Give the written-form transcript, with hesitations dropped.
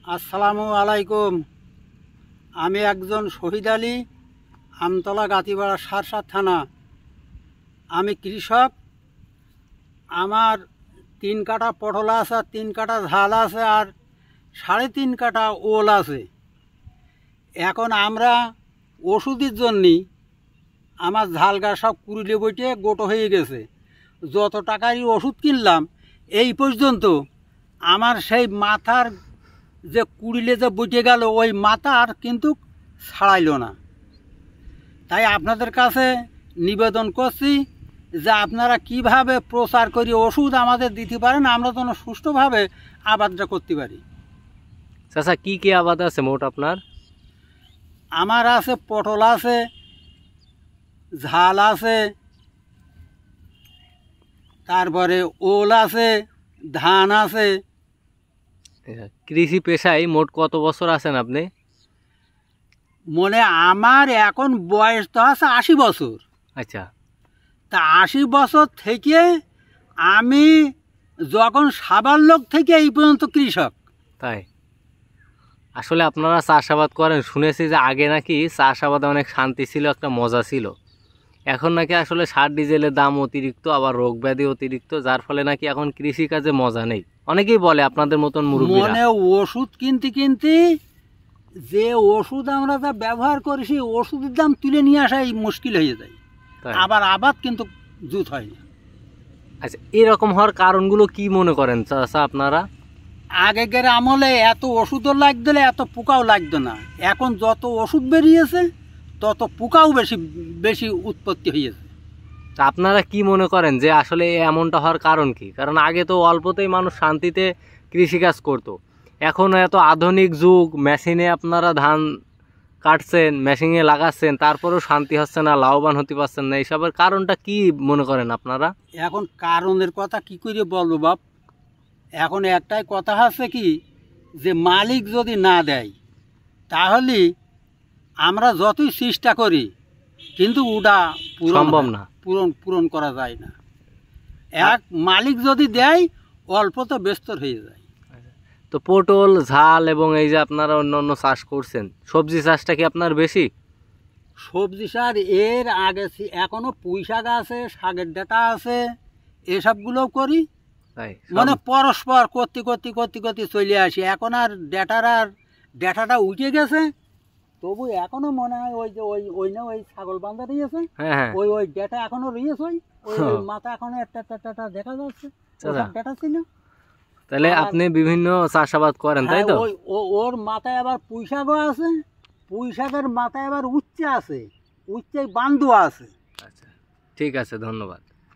আসসালামু আলাইকুম। আমি একজন শহীদ আলী, আমতলা গাতিপাড়া সারসাদ থানা। আমি কৃষক। আমার 3 কাঠা পটল আছে, আর 3 কাঠা ঝাল আছে, আর 3.5 কাঠা ওল আছে। এখন আমরা ওষুধের জন্যে আমার ঝাল গাছ সব কুড়িলে বইটে গোটো হয়ে গেছে। যত টাকারই ওষুধ কিনলাম এই পর্যন্ত আমার সেই মাথার যে কুড়িলে যে বইটে গেল ওই মাথা আর কিন্তু ছাড়াইল না। তাই আপনাদের কাছে নিবেদন করছি যে আপনারা কিভাবে প্রচার করে ওষুধ আমাদের দিতে পারেন, আমরা যেন সুষ্ঠুভাবে আবাদটা করতে পারি। চাচা কি কি আবাদ আছে মোট আপনার? আমার আছে পটল আছে, ঝাল আছে, তারপরে ওল আছে, ধান আছে। কৃষি পেশায় মোট কত বছর আছেন আপনি? মনে আমার এখন বয়স তো আছে 80 বছর। আচ্ছা, তা 80 বছর থেকে আমি যখন সাবার লোক থেকে এই পর্যন্ত কৃষক। তাই আসলে আপনারা চাষাবাদ করেন, শুনেছি যে আগে নাকি চাষাবাদে অনেক শান্তি ছিল, একটা মজা ছিল। এখন নাকি আসলে সার ডিজেলের দাম অতিরিক্ত, আবার রোগ ব্যাধি অতিরিক্ত, যার ফলে নাকি এখন কৃষিকাজে মজা নেই। অনেকেই বলে আপনাদের মতন মুরব্বীরা। মনে ওষুধ কিনতে যে ওষুধ আমরা যা ব্যবহার করি সেই ওষুধের দাম তুলে নিয়ে আসাই মুশকিল হয়ে যায়, আবার আবাদ কিন্তু জুত হয় না। আচ্ছা, এরকম হওয়ার কারণগুলো কি মনে করেন চাচা আপনারা? আগেকার আমলে এত ওষুধও লাগতো না, এত পোকাও লাগতো না। এখন যত ওষুধ বেরিয়েছে তত পোকাও বেশি বেশি উৎপত্তি হয়েছে। তা আপনারা কি মনে করেন যে আসলে এমনটা হওয়ার কারণ কি? কারণ আগে তো অল্পতেই মানুষ শান্তিতে কৃষিকাজ করতো। এখন এত আধুনিক যুগ, মেশিনে আপনারা ধান কাটছেন, মেশিনে লাগাচ্ছেন, তারপরেও শান্তি হচ্ছে না, লাভবান হতে পারছেন না। এইসবের কারণটা কি মনে করেন আপনারা? এখন কারণের কথা কি করে বলবো বাপ? এখন একটাই কথা আছে কি, যে মালিক যদি না দেয় তাহলে আমরা যতই চেষ্টা করি কিন্তু ওটা সম্ভব না, পূরণ করা যায় না। এক মালিক যদি দেয় অল্প তো ব্যস্ত হয়ে যায়। তো পটল, ঝাল এবং এই যে আপনারা অন্য চাষ করছেন, সবজি চাষটা কি আপনার বেশি? সবজি সার এর আগে এখনো পুঁই শাক আছে, শাকের ডাঁটা আছে, এসবগুলোও করি। তাই মানে পরস্পর করতে চলে আসি। এখন আর ডেটাটা উঠে গেছে, তবু এখনো মনে হয় ওই যে ওই না ওই ছাগল বান্ধা রয়েছে, ওই ডেটা এখনো রয়েছে, ওই মাথা এখনো একটা দেখা যাচ্ছে, ডেটা ছিল। তাহলে আপনি বিভিন্ন চাষাবাদ করেন, তাই তো? ওর মাথায় আবার পুঁই শাকও আছে, পুঁই শাকের মাথায় আবার উচ্ছে আছে, উচ্ছে বান্ধু আছে। আচ্ছা, ঠিক আছে, ধন্যবাদ।